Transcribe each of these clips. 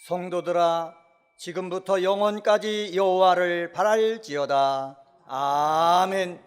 성도들아, 지금부터 영원까지 여호와를 바랄지어다. 아멘.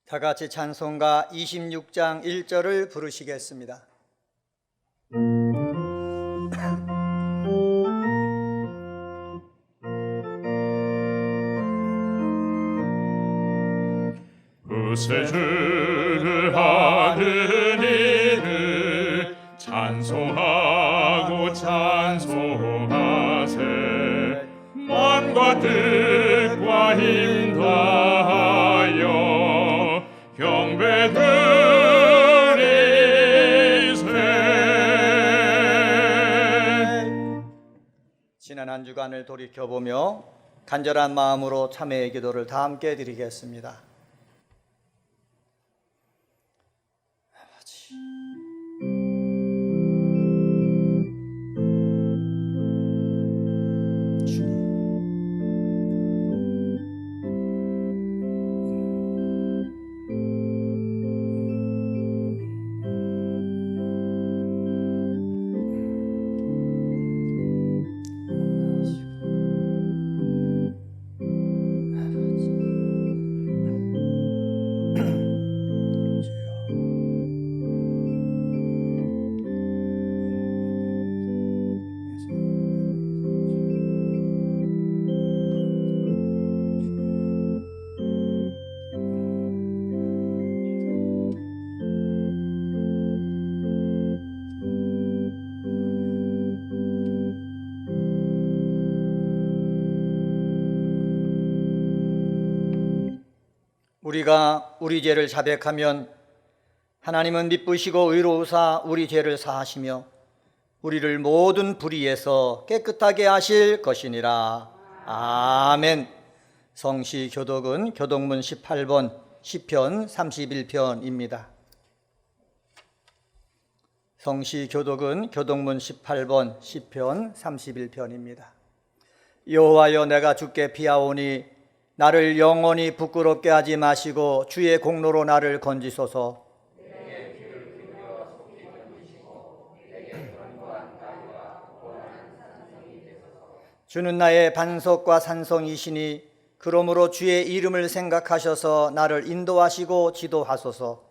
다 같이 찬송가 26장 1절을 부르시겠습니다. 구세주를 하는 이를 찬송하고 찬송하세. 마음과 뜻과 힘 다하여 경배드리세. 지난 한 주간을 돌이켜보며 간절한 마음으로 참회의 기도를 다 함께 드리겠습니다. 우리가 우리 죄를 자백하면 하나님은 미쁘시고 의로우사 우리 죄를 사하시며 우리를 모든 불의에서 깨끗하게 하실 것이니라. 아멘. 성시 교독은 교독문 18번 시편 31편입니다. 성시 교독은 교독문 18번 시편 31편입니다. 여호와여, 내가 주께 피하오니 나를 영원히 부끄럽게 하지 마시고 주의 공로로 나를 건지소서. 주는 나의 반석과 산성이시니 그러므로 주의 이름을 생각하셔서 나를 인도하시고 지도하소서.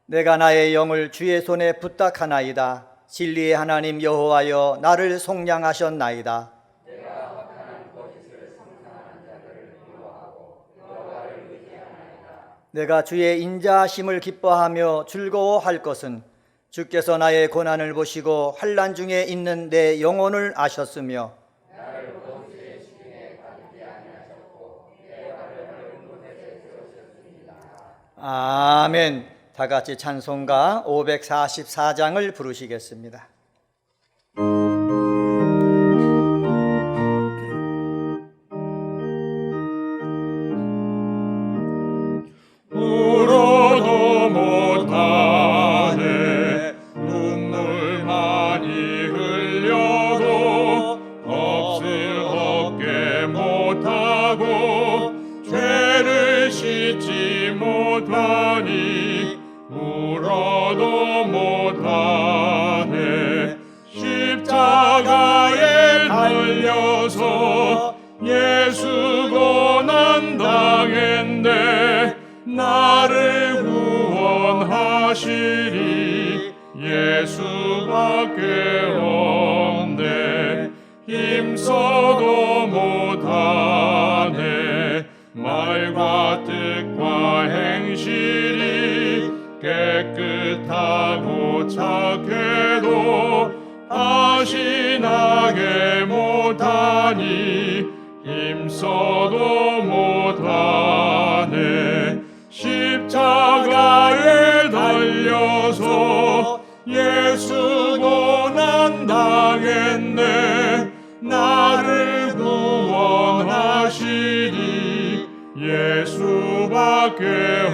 내가 나의 영을 주의 손에 부탁하나이다. 진리의 하나님 여호와여, 나를 속량하셨나이다. 내가 주의 인자하심을 기뻐하며 즐거워할 것은 주께서 나의 고난을 보시고 환난 중에 있는 내 영혼을 아셨으며 아멘. 다 같이 찬송가 544장을 부르시겠습니다. 울어도 못하네. 눈물 많이 흘려도 없게 못하고 죄를 씻지 못하니 울어도 못하네. 십자가에 달려서 예수 고난 당했네. 나를 구원하시리 예수밖에 없네. 힘써도 못하네. 말과 뜻과 행실이 깨끗하고 착해도 다시 나게 못하니 힘써도 못하네. 십자가에 달려서 예수 고난 당했네. 나를 구원하시리 예수밖에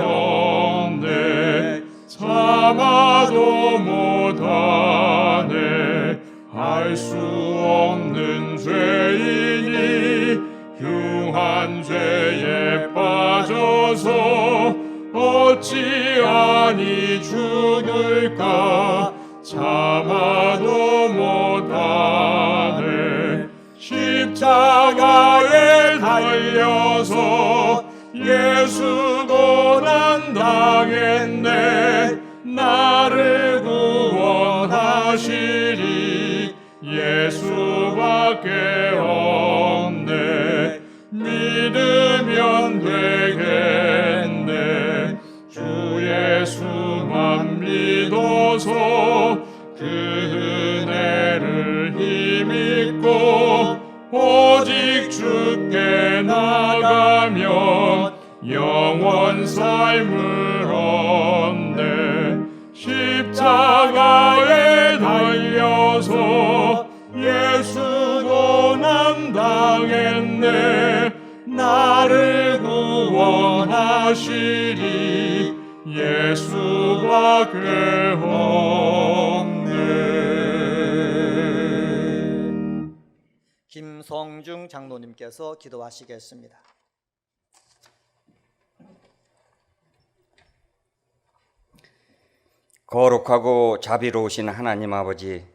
없네. 참아도 못하네. 할 수 없는 죄이니 흉한 죄에 빠져서 어찌하니 죽을까. 참아도 못하네. 십자가에 달려서 예수 고난 당했네. 나를 구원하시리 예수밖에 없네. 믿으면 되겠네. 주 예수만 믿어서 그 은혜를 힘입고 오직 주께 나가면 영원 삶을 얻네. 십자가에 달려서 예수 고난 당했네. 나를 구원하시리 예수밖에 없네. 김성중 장로님께서 기도하시겠습니다. 거룩하고 자비로우신 하나님 아버지,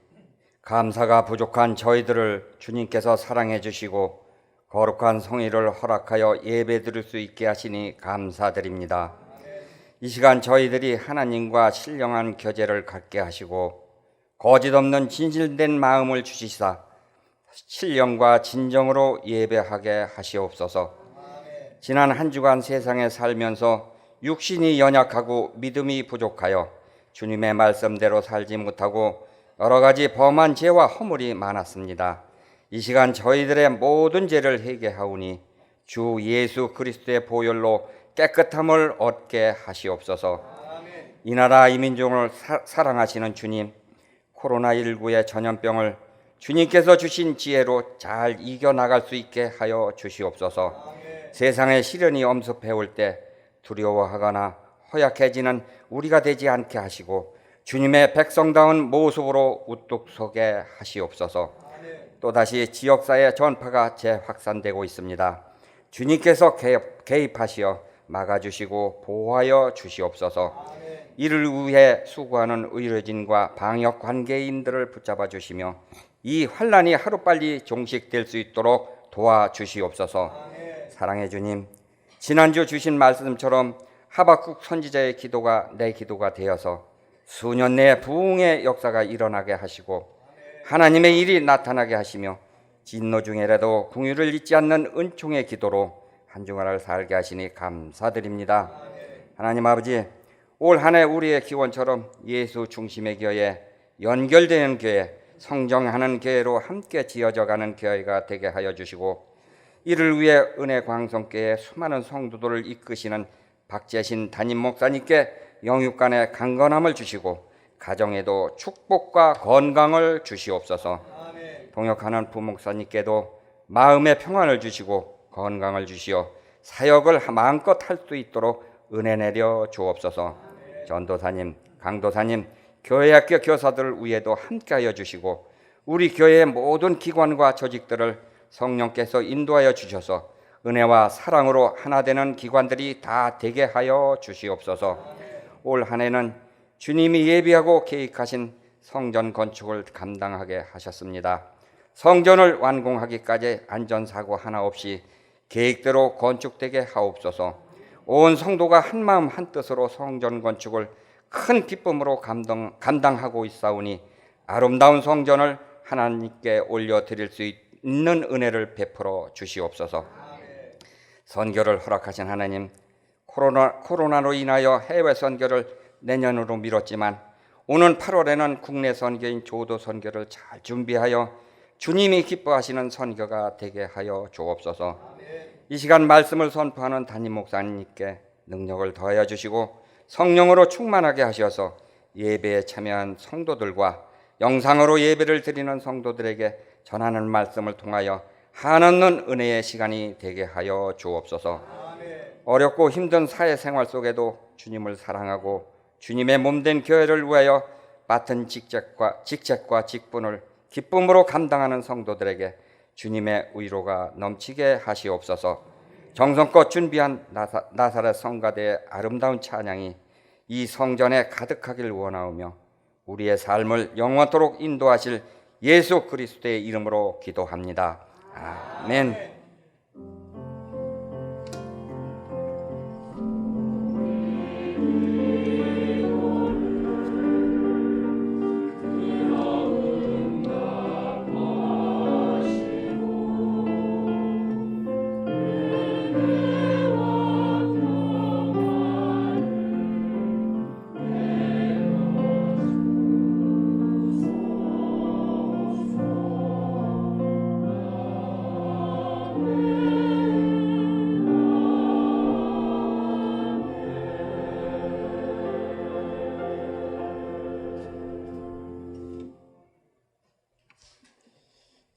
감사가 부족한 저희들을 주님께서 사랑해 주시고 거룩한 성의를 허락하여 예배드릴 수 있게 하시니 감사드립니다. 이 시간 저희들이 하나님과 신령한 교제를 갖게 하시고 거짓 없는 진실된 마음을 주시사 신령과 진정으로 예배하게 하시옵소서. 지난 한 주간 세상에 살면서 육신이 연약하고 믿음이 부족하여 주님의 말씀대로 살지 못하고 여러 가지 범한 죄와 허물이 많았습니다. 이 시간 저희들의 모든 죄를 회개하오니 주 예수 그리스도의 보혈로 깨끗함을 얻게 하시옵소서. 이 나라 이 민족을 사랑하시는 주님, 코로나19의 전염병을 주님께서 주신 지혜로 잘 이겨나갈 수 있게 하여 주시옵소서. 세상에 시련이 엄습해올 때 두려워하거나 허약해지는 우리가 되지 않게 하시고 주님의 백성다운 모습으로 우뚝 서게 하시옵소서. 또다시 지역사회 전파가 재확산되고 있습니다. 주님께서 개입하시어 막아주시고 보호하여 주시옵소서. 이를 위해 수고하는 의료진과 방역 관계인들을 붙잡아 주시며 이 환란이 하루빨리 종식될 수 있도록 도와주시옵소서. 사랑해 주님, 지난주 주신 말씀처럼 하박국 선지자의 기도가 내 기도가 되어서 수년 내에 부흥의 역사가 일어나게 하시고 하나님의 일이 나타나게 하시며 진노 중에라도 궁유를 잊지 않는 은총의 기도로 한 주간을 살게 하시니 감사드립니다. 하나님 아버지, 올 한 해 우리의 기원처럼 예수 중심의 교회, 연결되는 교회, 성정하는 교회로 함께 지어져가는 교회가 되게 하여 주시고 이를 위해 은혜 광성교회 수많은 성도들을 이끄시는 박재신 담임 목사님께 영육간의 강건함을 주시고 가정에도 축복과 건강을 주시옵소서. 동역하는 부목사님께도 마음의 평안을 주시고 건강을 주시어 사역을 마음껏 할 수 있도록 은혜 내려 주옵소서. 전도사님, 강도사님, 교회학교 교사들 위에도 함께하여 주시고 우리 교회의 모든 기관과 조직들을 성령께서 인도하여 주셔서 은혜와 사랑으로 하나 되는 기관들이 다 되게 하여 주시옵소서. 올 한 해는 주님이 예비하고 계획하신 성전 건축을 감당하게 하셨습니다. 성전을 완공하기까지 안전사고 하나 없이 계획대로 건축되게 하옵소서. 온 성도가 한마음 한뜻으로 성전 건축을 큰 기쁨으로 감당하고 있사오니 아름다운 성전을 하나님께 올려드릴 수 있는 은혜를 베풀어 주시옵소서. 선교를 허락하신 하나님, 코로나로 인하여 해외 선교를 내년으로 미뤘지만 오는 8월에는 국내 선교인 조도 선교를 잘 준비하여 주님이 기뻐하시는 선교가 되게 하여 주옵소서. 이 시간 말씀을 선포하는 담임 목사님께 능력을 더하여 주시고 성령으로 충만하게 하셔서 예배에 참여한 성도들과 영상으로 예배를 드리는 성도들에게 전하는 말씀을 통하여 한없는 은혜의 시간이 되게 하여 주옵소서. 어렵고 힘든 사회생활 속에도 주님을 사랑하고 주님의 몸된 교회를 위하여 맡은 직책과 직분을 기쁨으로 감당하는 성도들에게 주님의 위로가 넘치게 하시옵소서. 정성껏 준비한 나사렛 성가대의 아름다운 찬양이 이 성전에 가득하길 원하오며 우리의 삶을 영원토록 인도하실 예수 그리스도의 이름으로 기도합니다. 아멘.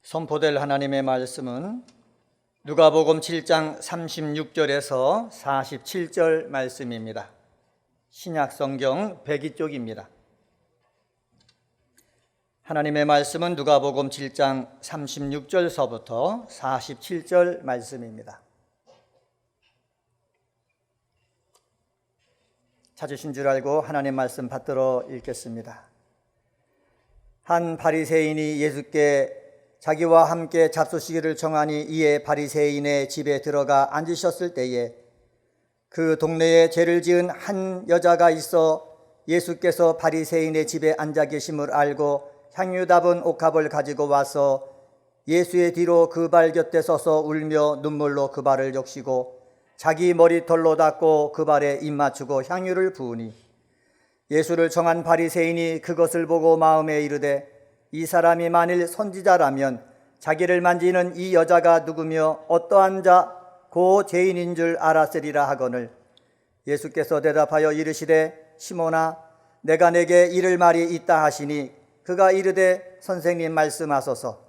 선포될 하나님의 말씀은 누가복음 7장 36절에서 47절 말씀입니다. 신약성경 102쪽입니다. 하나님의 말씀은 누가복음 7장 36절서부터 47절 말씀입니다. 찾으신 줄 알고 하나님 말씀 받들어 읽겠습니다. 한 바리새인이 예수께 자기와 함께 잡수시기를 청하니 이에 바리새인의 집에 들어가 앉으셨을 때에 그 동네에 죄를 지은 한 여자가 있어 예수께서 바리새인의 집에 앉아 계심을 알고 향유 담은 옥합을 가지고 와서 예수의 뒤로 그 발 곁에 서서 울며 눈물로 그 발을 적시고 자기 머리털로 닦고 그 발에 입 맞추고 향유를 부으니 예수를 청한 바리새인이 그것을 보고 마음에 이르되 이 사람이 만일 선지자라면 자기를 만지는 이 여자가 누구며 어떠한 자 고 죄인인 줄 알았으리라 하거늘 예수께서 대답하여 이르시되 시몬아 내가 내게 이를 말이 있다 하시니 그가 이르되 선생님 말씀하소서.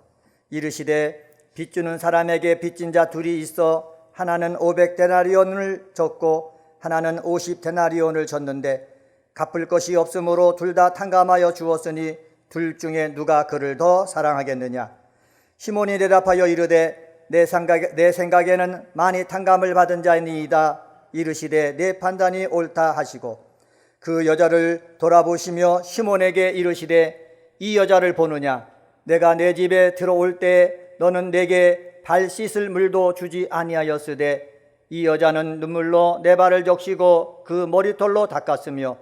이르시되 빚주는 사람에게 빚진 자 둘이 있어 하나는 500데나리온을 졌고 하나는 50데나리온을 졌는데 갚을 것이 없으므로 둘 다 탕감하여 주었으니 둘 중에 누가 그를 더 사랑하겠느냐. 시몬이 대답하여 이르되 내 생각에는 많이 탕감을 받은 자니이다. 이르시되 내 판단이 옳다 하시고 그 여자를 돌아보시며 시몬에게 이르시되 이 여자를 보느냐. 내가 내 집에 들어올 때 너는 내게 발 씻을 물도 주지 아니하였으되 이 여자는 눈물로 내 발을 적시고 그 머리털로 닦았으며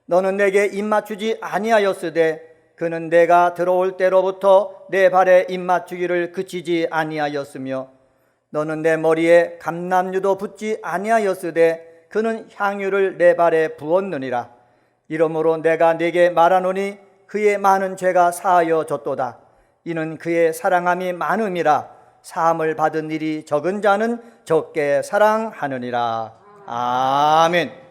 너는 내게 입 맞추지 아니하였으되 그는 내가 들어올 때로부터 내 발에 입 맞추기를 그치지 아니하였으며 너는 내 머리에 감람유도 붓지 아니하였으되 그는 향유를 내 발에 부었느니라. 이러므로 내가 네게 말하노니 그의 많은 죄가 사하여 졌도다. 이는 그의 사랑함이 많음이라. 사함을 받은 일이 적은 자는 적게 사랑하느니라. 아멘.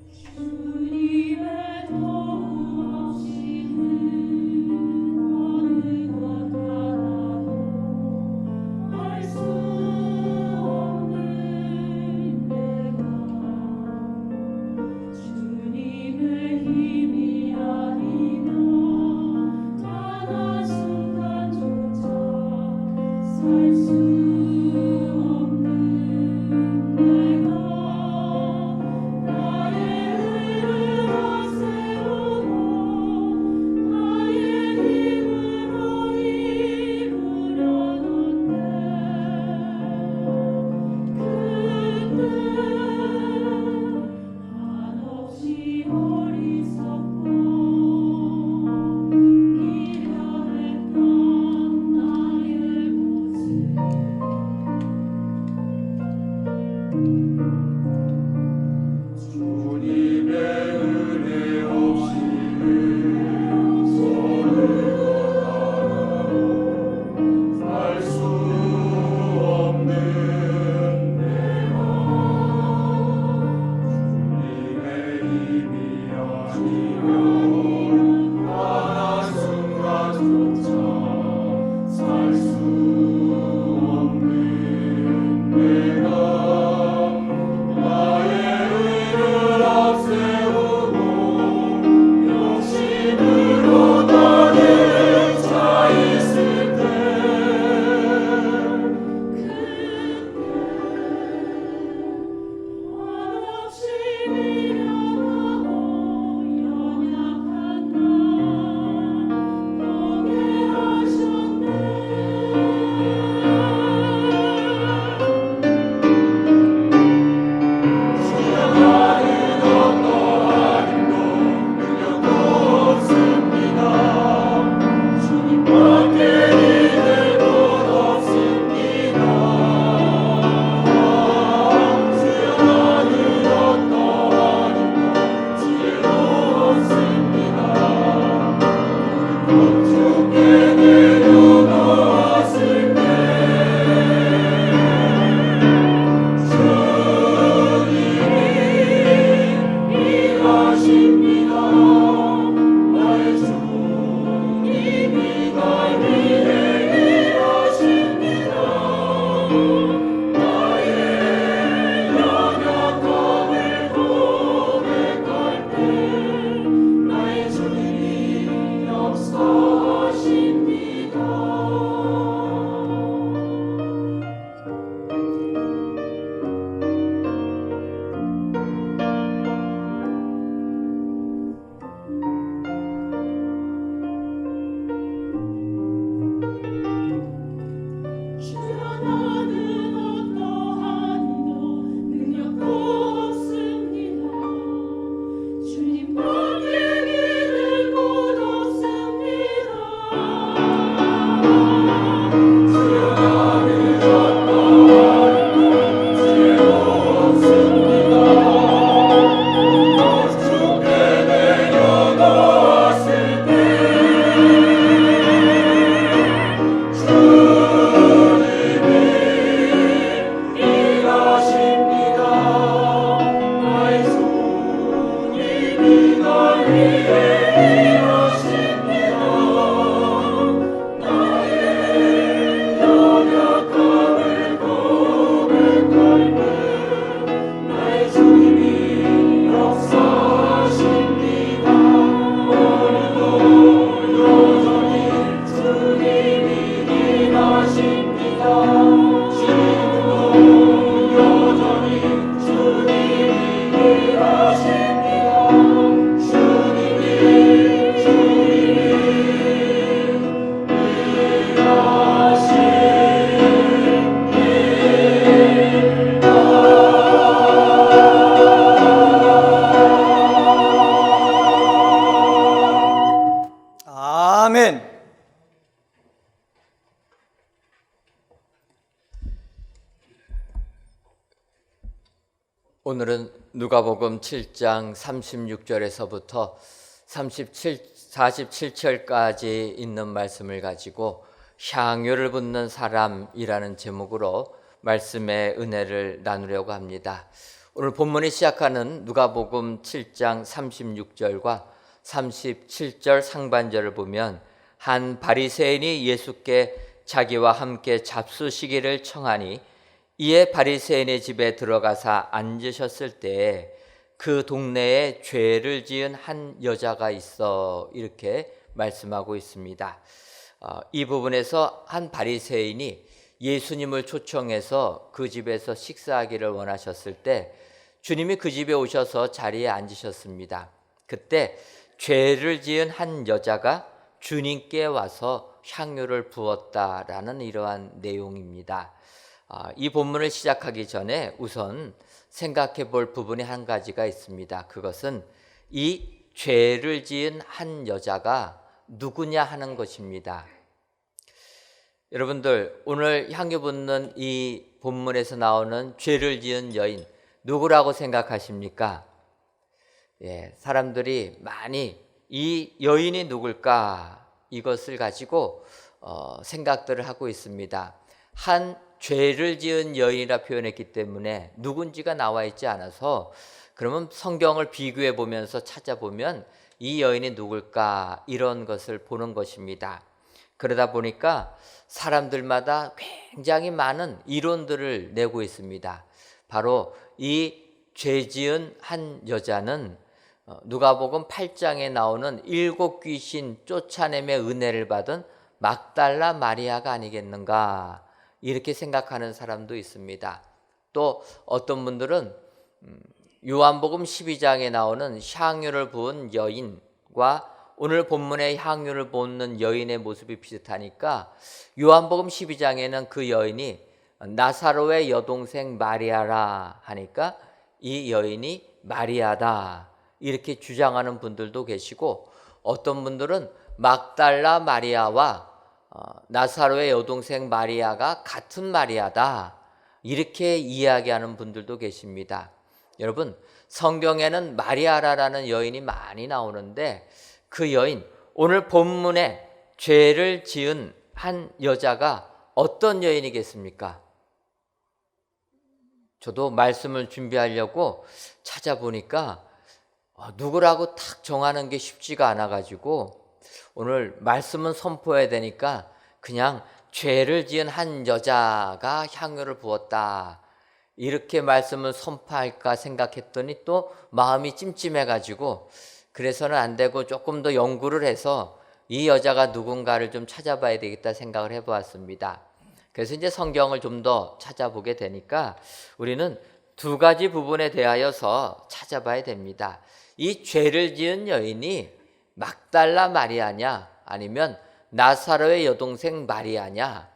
주님 오늘은 누가복음 7장 36절에서부터 47절까지 있는 말씀을 가지고 향유를 붓는 사람이라는 제목으로 말씀의 은혜를 나누려고 합니다. 오늘 본문이 시작하는 누가복음 7장 36절과 37절 상반절을 보면 한 바리새인이 예수께 자기와 함께 잡수시기를 청하니 이에 바리새인의 집에 들어가서 앉으셨을 때 그 동네에 죄를 지은 한 여자가 있어, 이렇게 말씀하고 있습니다. 이 부분에서 한 바리새인이 예수님을 초청해서 그 집에서 식사하기를 원하셨을 때 주님이 그 집에 오셔서 자리에 앉으셨습니다. 그때 죄를 지은 한 여자가 주님께 와서 향유를 부었다라는 이러한 내용입니다. 이 본문을 시작하기 전에 우선 생각해 볼 부분이 한 가지가 있습니다. 그것은 이 죄를 지은 한 여자가 누구냐 하는 것입니다. 여러분들, 오늘 향유 붓는 이 본문에서 나오는 죄를 지은 여인, 누구라고 생각하십니까? 사람들이 많이 이 여인이 누굴까, 이것을 가지고 생각들을 하고 있습니다. 한 죄를 지은 여인이라 표현했기 때문에 누군지가 나와 있지 않아서, 그러면 성경을 비교해 보면서 찾아보면 이 여인이 누굴까, 이런 것을 보는 것입니다. 그러다 보니까 사람들마다 굉장히 많은 이론들을 내고 있습니다. 바로 이 죄 지은 한 여자는 누가복음 8장에 나오는 7 귀신 쫓아냄의 은혜를 받은 막달라 마리아가 아니겠는가, 이렇게 생각하는 사람도 있습니다. 또 어떤 분들은 요한복음 12장에 나오는 향유를 부은 여인과 오늘 본문의 향유를 붓는 여인의 모습이 비슷하니까 요한복음 12장에는 그 여인이 나사로의 여동생 마리아라 하니까 이 여인이 마리아다, 이렇게 주장하는 분들도 계시고, 어떤 분들은 막달라 마리아와 나사로의 여동생 마리아가 같은 마리아다, 이렇게 이야기하는 분들도 계십니다. 여러분, 성경에는 마리아라는 여인이 많이 나오는데 그 여인, 오늘 본문에 죄를 지은 한 여자가 어떤 여인이겠습니까? 저도 말씀을 준비하려고 찾아보니까 누구라고 탁 정하는 게 쉽지가 않아가지고 오늘 말씀은 선포해야 되니까 그냥 죄를 지은 한 여자가 향유를 부었다, 이렇게 말씀을 선포할까 생각했더니 또 마음이 찜찜해가지고 그래서는 안 되고 조금 더 연구를 해서 이 여자가 누군가를 좀 찾아봐야 되겠다 생각을 해보았습니다. 그래서 이제 성경을 좀 더 찾아보게 되니까 우리는 두 가지 부분에 대하여서 찾아봐야 됩니다. 이 죄를 지은 여인이 막달라 마리아냐, 아니면 나사로의 여동생 마리아냐,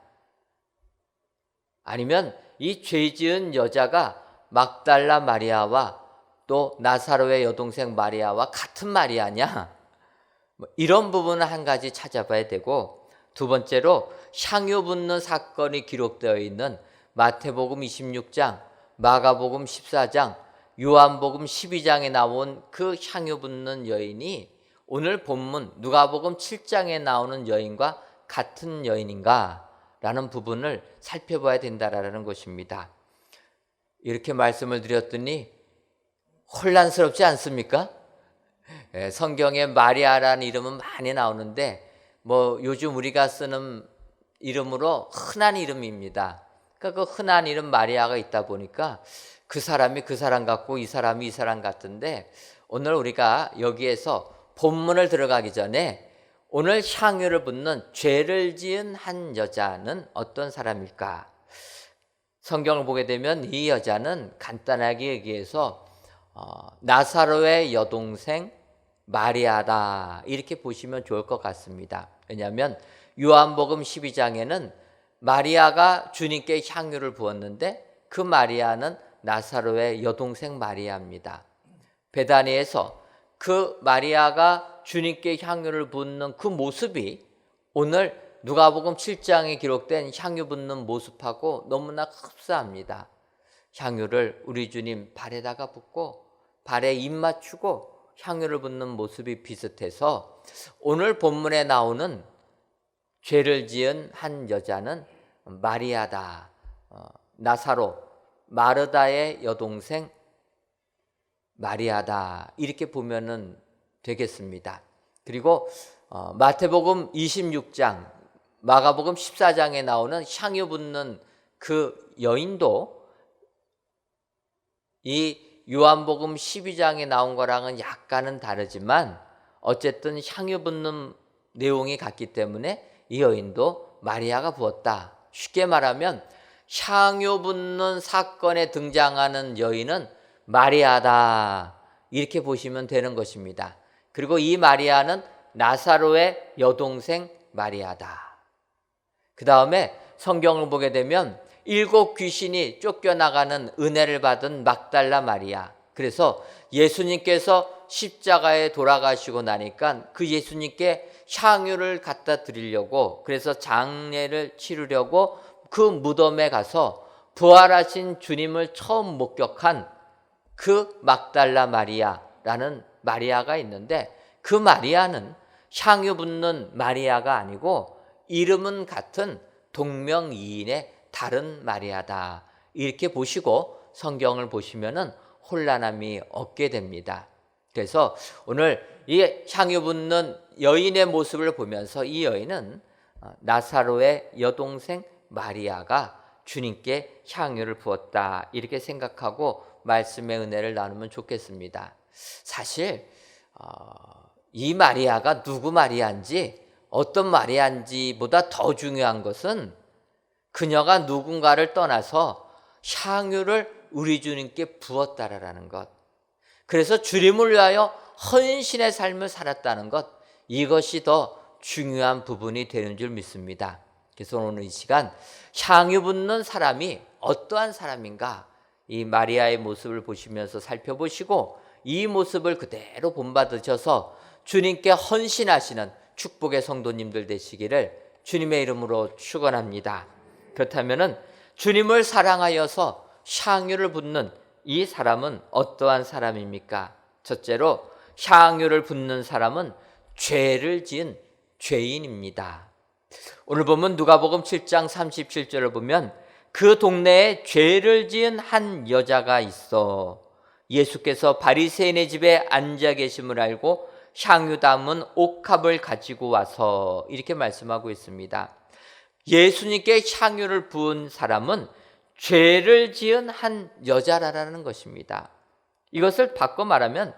아니면 이 죄 지은 여자가 막달라 마리아와 또 나사로의 여동생 마리아와 같은 마리아냐, 이런 부분을 한 가지 찾아봐야 되고, 두 번째로 향유 붓는 사건이 기록되어 있는 마태복음 26장, 마가복음 14장, 요한복음 12장에 나온 그 향유 붓는 여인이 오늘 본문 누가복음 7장에 나오는 여인과 같은 여인인가 라는 부분을 살펴봐야 된다라는 것입니다. 이렇게 말씀을 드렸더니 혼란스럽지 않습니까? 성경에 마리아라는 이름은 많이 나오는데 요즘 우리가 쓰는 이름으로 흔한 이름입니다. 그러니까 그 흔한 이름 마리아가 있다 보니까 그 사람이 그 사람 같고 이 사람이 이 사람 같은데, 오늘 우리가 여기에서 본문을 들어가기 전에 오늘 향유를 붓는 죄를 지은 한 여자는 어떤 사람일까? 성경을 보게 되면 이 여자는 간단하게 얘기해서 나사로의 여동생 마리아다, 이렇게 보시면 좋을 것 같습니다. 왜냐하면 요한복음 12장에는 마리아가 주님께 향유를 부었는데 그 마리아는 나사로의 여동생 마리아입니다. 베다니에서 그 마리아가 주님께 향유를 붓는 그 모습이 오늘 누가복음 7장에 기록된 향유 붓는 모습하고 너무나 흡사합니다. 향유를 우리 주님 발에다가 붓고 발에 입 맞추고 향유를 붓는 모습이 비슷해서 오늘 본문에 나오는 죄를 지은 한 여자는 마리아다. 나사로, 마르다의 여동생 마리아다. 이렇게 보면은 되겠습니다. 그리고 마태복음 26장, 마가복음 14장에 나오는 향유 붓는 그 여인도 이 요한복음 12장에 나온 거랑은 약간은 다르지만 어쨌든 향유 붓는 내용이 같기 때문에 이 여인도 마리아가 부었다. 쉽게 말하면 향유 붓는 사건에 등장하는 여인은 마리아다. 이렇게 보시면 되는 것입니다. 그리고 이 마리아는 나사로의 여동생 마리아다. 그 다음에 성경을 보게 되면 7 귀신이 쫓겨나가는 은혜를 받은 막달라 마리아. 그래서 예수님께서 십자가에 돌아가시고 나니까 그 예수님께 향유를 갖다 드리려고, 그래서 장례를 치르려고 그 무덤에 가서 부활하신 주님을 처음 목격한 그 막달라 마리아라는 마리아가 있는데, 그 마리아는 향유 붓는 마리아가 아니고 이름은 같은 동명이인의 다른 마리아다. 이렇게 보시고 성경을 보시면은 혼란함이 없게 됩니다. 그래서 오늘 이 향유 붓는 여인의 모습을 보면서 이 여인은 나사로의 여동생 마리아가 주님께 향유를 부었다. 이렇게 생각하고 말씀의 은혜를 나누면 좋겠습니다. 사실 이 마리아가 누구 마리아인지 어떤 마리아인지보다 더 중요한 것은 그녀가 누군가를 떠나서 향유를 우리 주님께 부었다라는 것, 그래서 주님을 위하여 헌신의 삶을 살았다는 것, 이것이 더 중요한 부분이 되는 줄 믿습니다. 그래서 오늘 이 시간 향유 붓는 사람이 어떠한 사람인가, 이 마리아의 모습을 보시면서 살펴보시고 이 모습을 그대로 본받으셔서 주님께 헌신하시는 축복의 성도님들 되시기를 주님의 이름으로 축원합니다. 그렇다면은 주님을 사랑하여서 향유를 붓는 이 사람은 어떠한 사람입니까? 첫째로 향유를 붓는 사람은 죄를 지은 죄인입니다. 오늘 보면 누가복음 7장 37절을 보면 그 동네에 죄를 지은 한 여자가 있어 예수께서 바리새인의 집에 앉아 계심을 알고 향유 담은 옥합을 가지고 와서, 이렇게 말씀하고 있습니다. 예수님께 향유를 부은 사람은 죄를 지은 한 여자라는 것입니다. 이것을 바꿔 말하면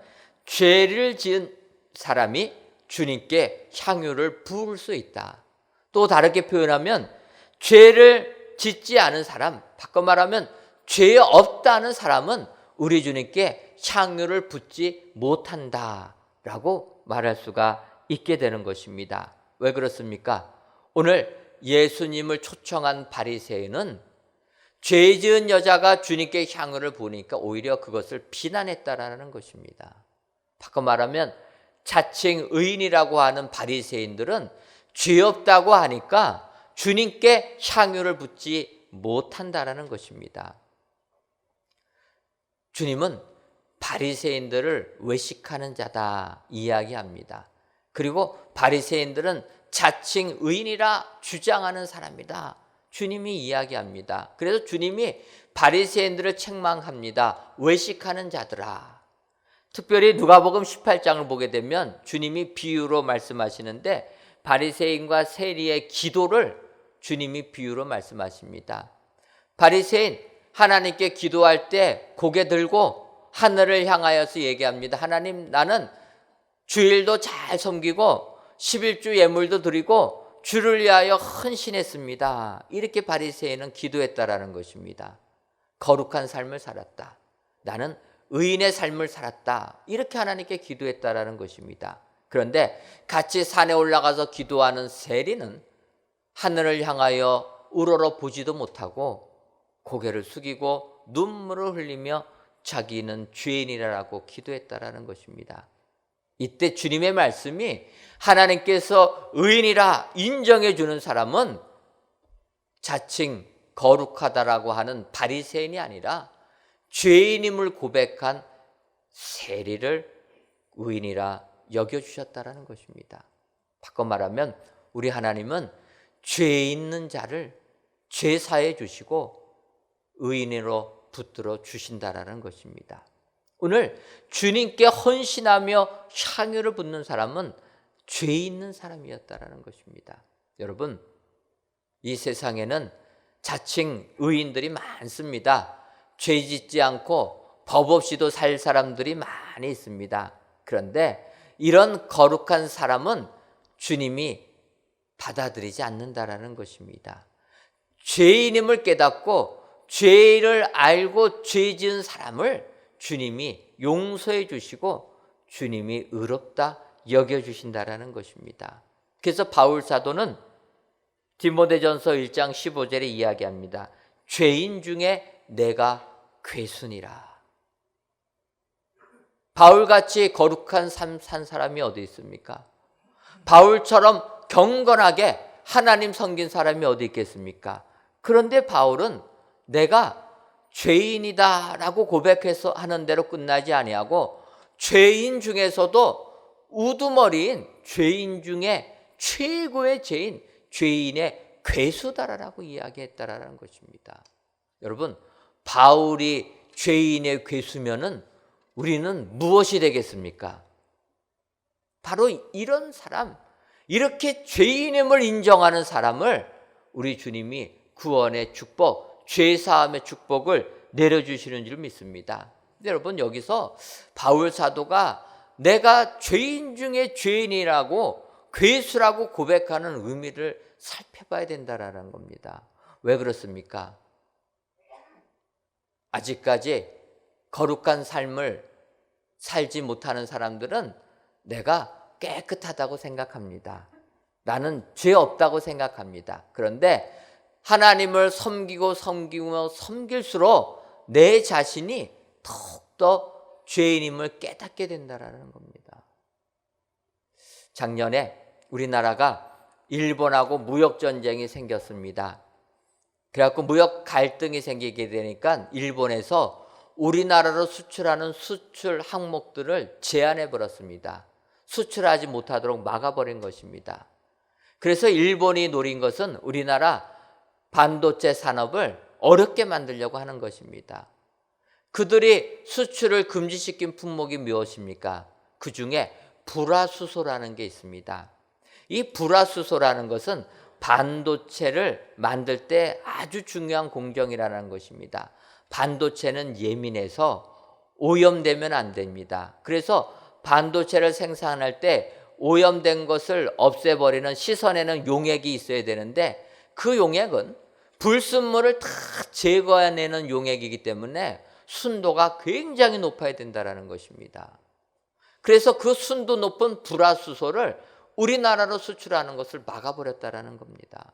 죄를 지은 사람이 주님께 향유를 부을 수 있다. 또 다르게 표현하면 죄를 짓지 않은 사람, 바꿔 말하면 죄 없다는 사람은 우리 주님께 향유를 붓지 못한다 라고 말할 수가 있게 되는 것입니다. 왜 그렇습니까? 오늘 예수님을 초청한 바리새인은 죄 지은 여자가 주님께 향유를 부으니까 오히려 그것을 비난했다라는 것입니다. 바꿔 말하면 자칭 의인이라고 하는 바리새인들은 죄 없다고 하니까 주님께 향유를 붓지 못한다라는 것입니다. 주님은 바리새인들을 외식하는 자다 이야기합니다. 그리고 바리새인들은 자칭 의인이라 주장하는 사람이다. 주님이 이야기합니다. 그래서 주님이 바리새인들을 책망합니다. 외식하는 자들아. 특별히 누가복음 18장을 보게 되면 주님이 비유로 말씀하시는데 바리새인과 세리의 기도를 주님이 비유로 말씀하십니다. 바리새인 하나님께 기도할 때 고개 들고 하늘을 향하여서 얘기합니다. 하나님, 나는 주일도 잘 섬기고 11주 예물도 드리고 주를 위하여 헌신했습니다. 이렇게 바리새인은 기도했다라는 것입니다. 거룩한 삶을 살았다. 나는 의인의 삶을 살았다. 이렇게 하나님께 기도했다라는 것입니다. 그런데 같이 산에 올라가서 기도하는 세리는 하늘을 향하여 우러러 보지도 못하고 고개를 숙이고 눈물을 흘리며 자기는 죄인이라고 기도했다라는 것입니다. 이때 주님의 말씀이 하나님께서 의인이라 인정해 주는 사람은 자칭 거룩하다라고 하는 바리새인이 아니라 죄인임을 고백한 세리를 의인이라 여겨주셨다라는 것입니다. 바꿔 말하면 우리 하나님은 죄 있는 자를 죄 사해 주시고 의인으로 붙들어 주신다라는 것입니다. 오늘 주님께 헌신하며 향유를 붓는 사람은 죄 있는 사람이었다라는 것입니다. 여러분, 이 세상에는 자칭 의인들이 많습니다. 죄 짓지 않고 법 없이도 살 사람들이 많이 있습니다. 그런데 이런 거룩한 사람은 주님이 받아들이지 않는다라는 것입니다. 죄인임을 깨닫고 죄를 알고 죄 지은 사람을 주님이 용서해 주시고 주님이 의롭다 여겨주신다라는 것입니다. 그래서 바울 사도는 디모데전서 1장 15절에 이야기합니다. 죄인 중에 내가 괴순이라. 바울같이 거룩한 삶 산 사람이 어디 있습니까? 바울처럼 경건하게 하나님 섬긴 사람이 어디 있겠습니까? 그런데 바울은 내가 죄인이다 라고 고백해서 하는 대로 끝나지 아니하고 죄인 중에서도 우두머리인 죄인 중에 최고의 죄인, 죄인의 괴수다라고 이야기했다라는 것입니다. 여러분, 바울이 죄인의 괴수면은 우리는 무엇이 되겠습니까? 바로 이런 사람, 이렇게 죄인임을 인정하는 사람을 우리 주님이 구원의 축복, 죄사함의 축복을 내려주시는 줄 믿습니다. 근데 여러분, 여기서 바울 사도가 내가 죄인 중에 죄인이라고 괴수라고 고백하는 의미를 살펴봐야 된다라는 겁니다. 왜 그렇습니까? 아직까지 거룩한 삶을 살지 못하는 사람들은 내가 깨끗하다고 생각합니다. 나는 죄 없다고 생각합니다. 그런데 하나님을 섬기고 섬길수록 내 자신이 더욱더 죄인임을 깨닫게 된다는 겁니다. 작년에 우리나라가 일본하고 무역전쟁이 생겼습니다. 그래갖고 무역 갈등이 생기게 되니까 일본에서 우리나라로 수출하는 수출 항목들을 제한해 버렸습니다. 수출하지 못하도록 막아버린 것입니다. 그래서 일본이 노린 것은 우리나라 반도체 산업을 어렵게 만들려고 하는 것입니다. 그들이 수출을 금지시킨 품목이 무엇입니까? 그 중에 불화수소라는 게 있습니다. 이 불화수소라는 것은 반도체를 만들 때 아주 중요한 공정이라는 것입니다. 반도체는 예민해서 오염되면 안 됩니다. 그래서 반도체를 생산할 때 오염된 것을 없애버리는 씻어내는 용액이 있어야 되는데 그 용액은 불순물을 다 제거해내는 용액이기 때문에 순도가 굉장히 높아야 된다는 것입니다. 그래서 그 순도 높은 불화수소를 우리나라로 수출하는 것을 막아버렸다는 겁니다.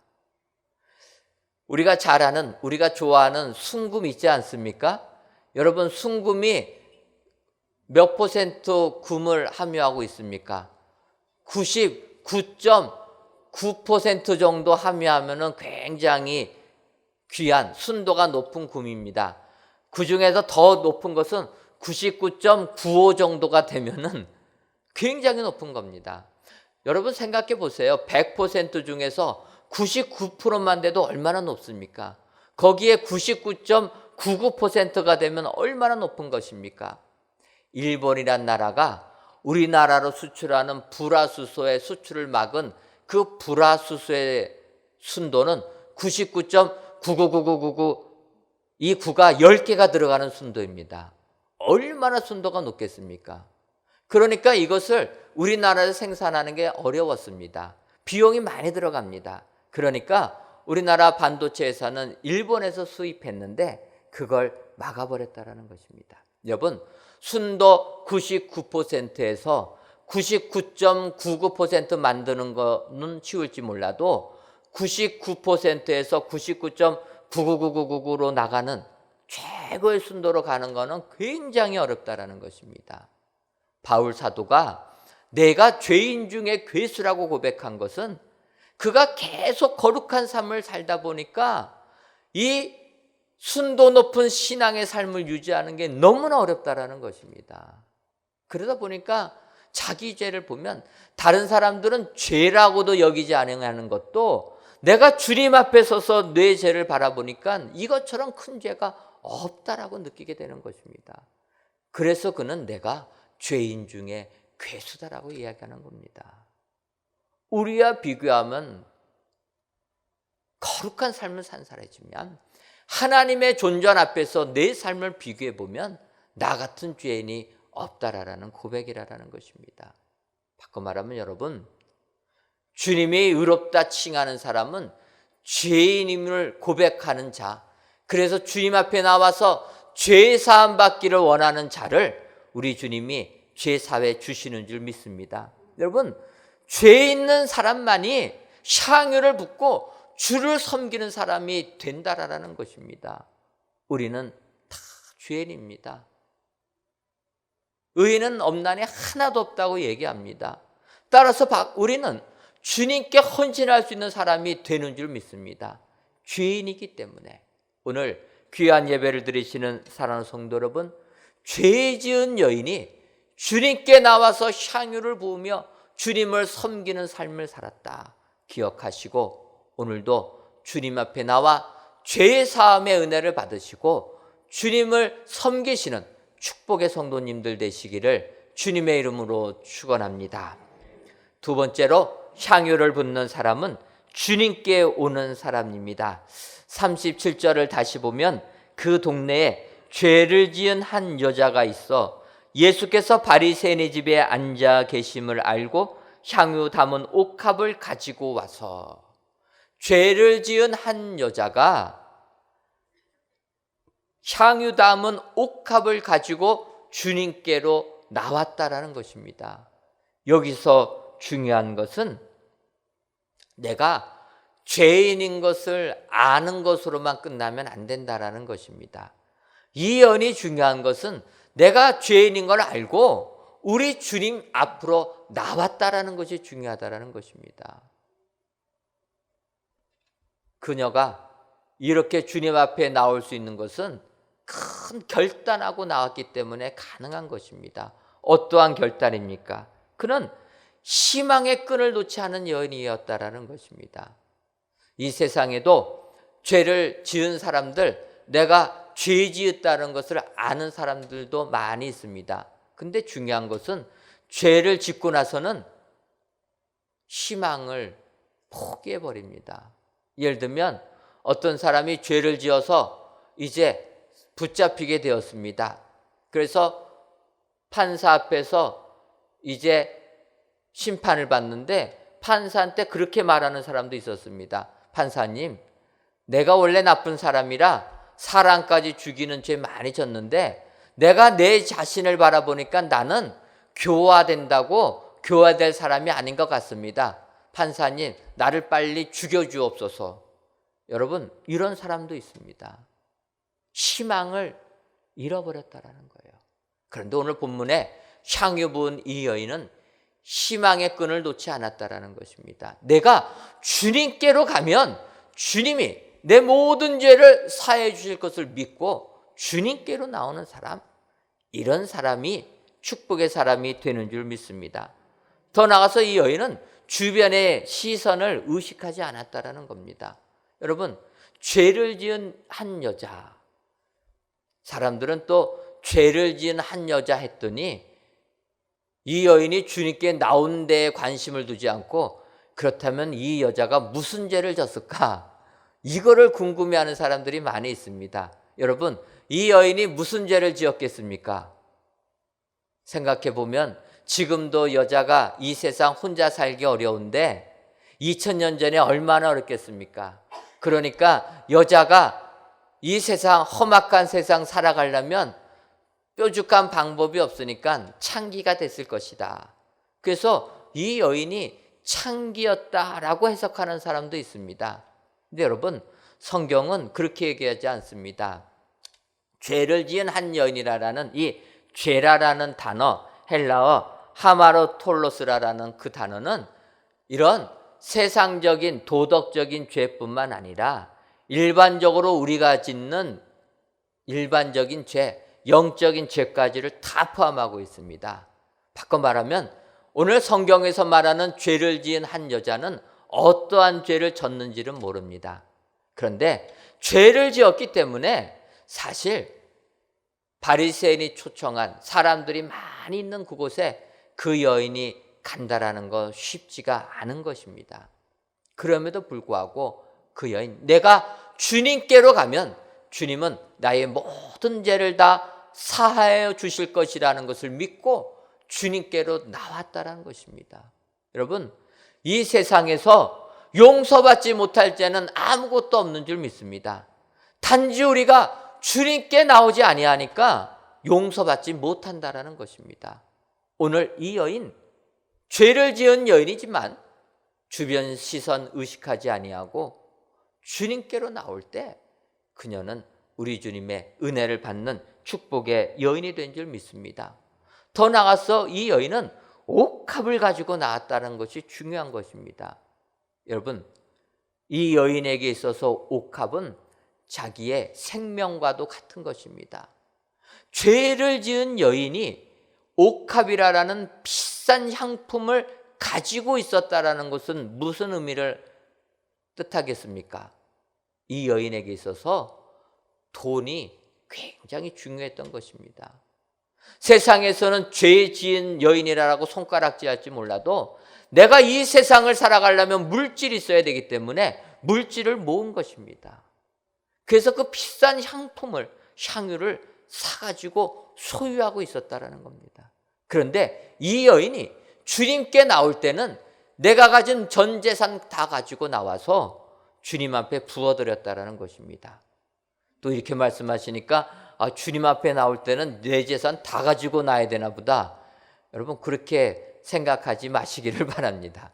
우리가 잘 아는, 우리가 좋아하는 순금 있지 않습니까? 여러분, 순금이 몇 퍼센트 금을 함유하고 있습니까? 99.9% 정도 함유하면 굉장히 귀한 순도가 높은 금입니다. 그 중에서 더 높은 것은 99.95 정도가 되면은 굉장히 높은 겁니다. 여러분 생각해 보세요. 100% 중에서 99%만 돼도 얼마나 높습니까? 거기에 99.99%가 되면 얼마나 높은 것입니까? 일본이란 나라가 우리나라로 수출하는 불화수소의 수출을 막은 그 불화수소의 순도는 99.9999999 이 9가 10개가 들어가는 순도입니다. 얼마나 순도가 높겠습니까? 그러니까 이것을 우리나라에서 생산하는 게 어려웠습니다. 비용이 많이 들어갑니다. 그러니까 우리나라 반도체 회사는 일본에서 수입했는데 그걸 막아버렸다는 것입니다. 여러분, 순도 99%에서 99.99% 만드는 거는 쉬울지 몰라도 99%에서 99.99999로 나가는 최고의 순도로 가는 거는 굉장히 어렵다라는 것입니다. 바울 사도가 내가 죄인 중에 괴수라고 고백한 것은 그가 계속 거룩한 삶을 살다 보니까 이 순도 높은 신앙의 삶을 유지하는 게 너무나 어렵다라는 것입니다. 그러다 보니까 자기 죄를 보면 다른 사람들은 죄라고도 여기지 않는 것도 내가 주님 앞에 서서 내 죄를 바라보니까 이것처럼 큰 죄가 없다라고 느끼게 되는 것입니다. 그래서 그는 내가 죄인 중에 괴수다라고 이야기하는 겁니다. 우리와 비교하면 거룩한 삶을 산 사람이지만 하나님의 존전 앞에서 내 삶을 비교해 보면 나 같은 죄인이 없다라는 고백이라는 것입니다. 바꿔 말하면 여러분, 주님이 의롭다 칭하는 사람은 죄인임을 고백하는 자, 그래서 주님 앞에 나와서 죄 사함 받기를 원하는 자를 우리 주님이 죄 사해 주시는 줄 믿습니다. 여러분, 죄 있는 사람만이 향유를 붓고 주를 섬기는 사람이 된다라는 것입니다. 우리는 다 죄인입니다. 의인은 없나니 하나도 없다고 얘기합니다. 따라서 우리는 주님께 헌신할 수 있는 사람이 되는 줄 믿습니다. 죄인이기 때문에. 오늘 귀한 예배를 드리시는 사랑하는 성도 여러분, 죄 지은 여인이 주님께 나와서 향유를 부으며 주님을 섬기는 삶을 살았다 기억하시고, 오늘도 주님 앞에 나와 죄 사함의 은혜를 받으시고 주님을 섬기시는 축복의 성도님들 되시기를 주님의 이름으로 축원합니다. 두 번째로 향유를 붓는 사람은 주님께 오는 사람입니다. 37절을 다시 보면 그 동네에 죄를 지은 한 여자가 있어 예수께서 바리새인의 집에 앉아 계심을 알고 향유 담은 옥합을 가지고 와서, 죄를 지은 한 여자가 향유 담은 옥합을 가지고 주님께로 나왔다라는 것입니다. 여기서 중요한 것은 내가 죄인인 것을 아는 것으로만 끝나면 안 된다라는 것입니다. 이 연이 중요한 것은 내가 죄인인 걸 알고 우리 주님 앞으로 나왔다라는 것이 중요하다라는 것입니다. 그녀가 이렇게 주님 앞에 나올 수 있는 것은 큰 결단하고 나왔기 때문에 가능한 것입니다. 어떠한 결단입니까? 그는 희망의 끈을 놓지 않은 여인이었다라는 것입니다. 이 세상에도 죄를 지은 사람들, 내가 죄 지었다는 것을 아는 사람들도 많이 있습니다. 근데 중요한 것은 죄를 짓고 나서는 희망을 포기해 버립니다. 예를 들면 어떤 사람이 죄를 지어서 이제 붙잡히게 되었습니다. 그래서 판사 앞에서 이제 심판을 받는데 판사한테 그렇게 말하는 사람도 있었습니다. 판사님, 내가 원래 나쁜 사람이라 사람까지 죽이는 죄 많이 졌는데 내가 내 자신을 바라보니까 나는 교화된다고 교화될 사람이 아닌 것 같습니다. 판사님, 나를 빨리 죽여주옵소서. 여러분, 이런 사람도 있습니다. 희망을 잃어버렸다라는 거예요. 그런데 오늘 본문에 향유 부은 이 여인은 희망의 끈을 놓지 않았다라는 것입니다. 내가 주님께로 가면 주님이 내 모든 죄를 사해 주실 것을 믿고 주님께로 나오는 사람, 이런 사람이 축복의 사람이 되는 줄 믿습니다. 더 나아가서 이 여인은 주변의 시선을 의식하지 않았다라는 겁니다. 여러분, 죄를 지은 한 여자, 사람들은 또 죄를 지은 한 여자 했더니 이 여인이 주님께 나온 데에 관심을 두지 않고, 그렇다면 이 여자가 무슨 죄를 졌을까? 이거를 궁금해하는 사람들이 많이 있습니다. 여러분, 이 여인이 무슨 죄를 지었겠습니까? 생각해 보면 지금도 여자가 이 세상 혼자 살기 어려운데 2000년 전에 얼마나 어렵겠습니까? 그러니까 여자가 이 세상, 험악한 세상 살아가려면 뾰족한 방법이 없으니까 창기가 됐을 것이다. 그래서 이 여인이 창기였다라고 해석하는 사람도 있습니다. 근데 여러분, 성경은 그렇게 얘기하지 않습니다. 죄를 지은 한 여인이라는 이 죄라라는 단어, 헬라어 하마로톨로스라라는 그 단어는 이런 세상적인 도덕적인 죄뿐만 아니라 일반적으로 우리가 짓는 일반적인 죄, 영적인 죄까지를 다 포함하고 있습니다. 바꿔 말하면 오늘 성경에서 말하는 죄를 지은 한 여자는 어떠한 죄를 졌는지는 모릅니다. 그런데 죄를 지었기 때문에 사실 바리새인이 초청한 사람들이 많이 있는 그곳에 그 여인이 간다라는 거 쉽지가 않은 것입니다. 그럼에도 불구하고 그 여인, 내가 주님께로 가면 주님은 나의 모든 죄를 다 사하여 주실 것이라는 것을 믿고 주님께로 나왔다라는 것입니다. 여러분, 이 세상에서 용서받지 못할 죄는 아무것도 없는 줄 믿습니다. 단지 우리가 주님께 나오지 아니하니까 용서받지 못한다라는 것입니다. 오늘 이 여인, 죄를 지은 여인이지만 주변 시선 의식하지 아니하고 주님께로 나올 때 그녀는 우리 주님의 은혜를 받는 축복의 여인이 된 줄 믿습니다. 더 나아가서 이 여인은 옥합을 가지고 나왔다는 것이 중요한 것입니다. 여러분, 이 여인에게 있어서 옥합은 자기의 생명과도 같은 것입니다. 죄를 지은 여인이 옥합이라는 비싼 향품을 가지고 있었다라는 것은 무슨 의미를 뜻하겠습니까? 이 여인에게 있어서 돈이 굉장히 중요했던 것입니다. 세상에서는 죄 지은 여인이라고 손가락질할지 몰라도 내가 이 세상을 살아가려면 물질이 있어야 되기 때문에 물질을 모은 것입니다. 그래서 그 비싼 향품을, 향유를 사가지고 소유하고 있었다라는 겁니다. 그런데 이 여인이 주님께 나올 때는 내가 가진 전 재산 다 가지고 나와서 주님 앞에 부어드렸다라는 것입니다. 또 이렇게 말씀하시니까 주님 앞에 나올 때는 내 재산 다 가지고 나야 되나 보다. 여러분, 그렇게 생각하지 마시기를 바랍니다.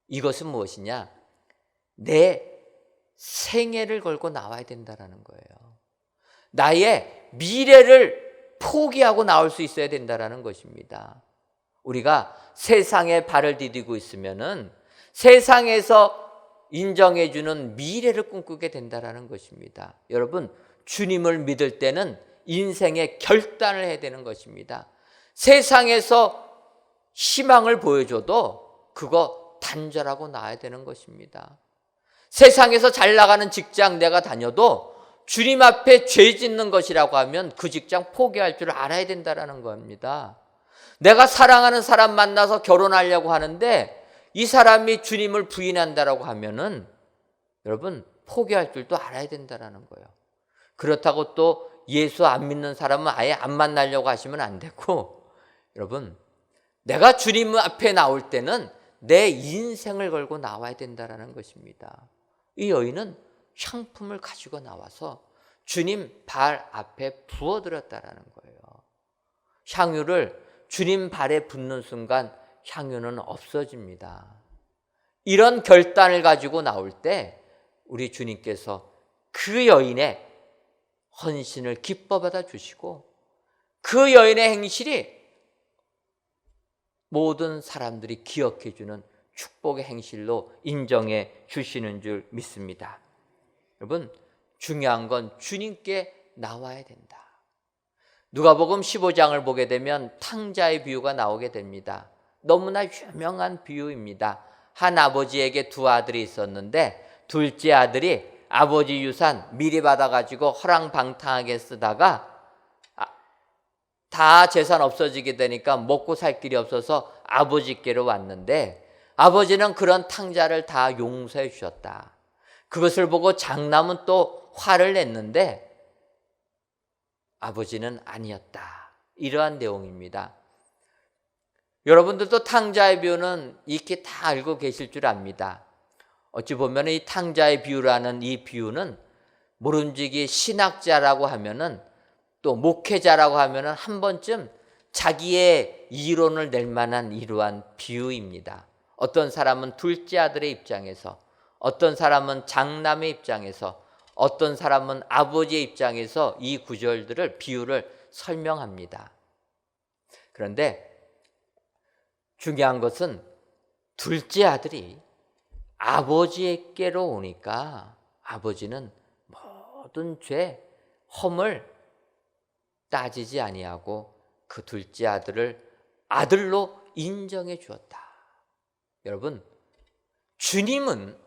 이것은 무엇이냐? 내 생애를 걸고 나와야 된다는 거예요. 나의 미래를 포기하고 나올 수 있어야 된다는 것입니다. 우리가 세상에 발을 디디고 있으면은 세상에서 인정해주는 미래를 꿈꾸게 된다는 것입니다. 여러분, 주님을 믿을 때는 인생의 결단을 해야 되는 것입니다. 세상에서 희망을 보여줘도 그거 단절하고 나야 되는 것입니다. 세상에서 잘 나가는 직장 내가 다녀도 주님 앞에 죄 짓는 것이라고 하면 그 직장 포기할 줄 알아야 된다는 겁니다. 내가 사랑하는 사람 만나서 결혼하려고 하는데 이 사람이 주님을 부인한다라고 하면은 여러분 포기할 줄도 알아야 된다는 거예요. 그렇다고 또 예수 안 믿는 사람은 아예 안 만나려고 하시면 안 되고, 여러분, 내가 주님 앞에 나올 때는 내 인생을 걸고 나와야 된다는 것입니다. 이 여인은 향품을 가지고 나와서 주님 발 앞에 부어드렸다는 거예요. 향유를 주님 발에 붓는 순간 향유는 없어집니다. 이런 결단을 가지고 나올 때 우리 주님께서 그 여인의 헌신을 기뻐 받아 주시고 그 여인의 행실이 모든 사람들이 기억해 주는 축복의 행실로 인정해 주시는 줄 믿습니다. 여러분, 중요한 건 주님께 나와야 된다. 누가복음 15장을 보게 되면 탕자의 비유가 나오게 됩니다. 너무나 유명한 비유입니다. 한 아버지에게 두 아들이 있었는데 둘째 아들이 아버지 유산 미리 받아가지고 허랑방탕하게 쓰다가 다 재산 없어지게 되니까 먹고 살 길이 없어서 아버지께로 왔는데 아버지는 그런 탕자를 다 용서해 주셨다. 그것을 보고 장남은 또 화를 냈는데 아버지는 아니었다. 이러한 내용입니다. 여러분들도 탕자의 비유는 익히 다 알고 계실 줄 압니다. 어찌 보면 이 탕자의 비유라는 이 비유는 모름지기 신학자라고 하면은 또 목회자라고 하면은 한 번쯤 자기의 이론을 낼 만한 이러한 비유입니다. 어떤 사람은 둘째 아들의 입장에서, 어떤 사람은 장남의 입장에서, 어떤 사람은 아버지의 입장에서 이 구절들을 비유를 설명합니다. 그런데 중요한 것은 둘째 아들이 아버지에게로 오니까 아버지는 모든 죄 험을 따지지 아니하고 그 둘째 아들을 아들로 인정해 주었다. 여러분, 주님은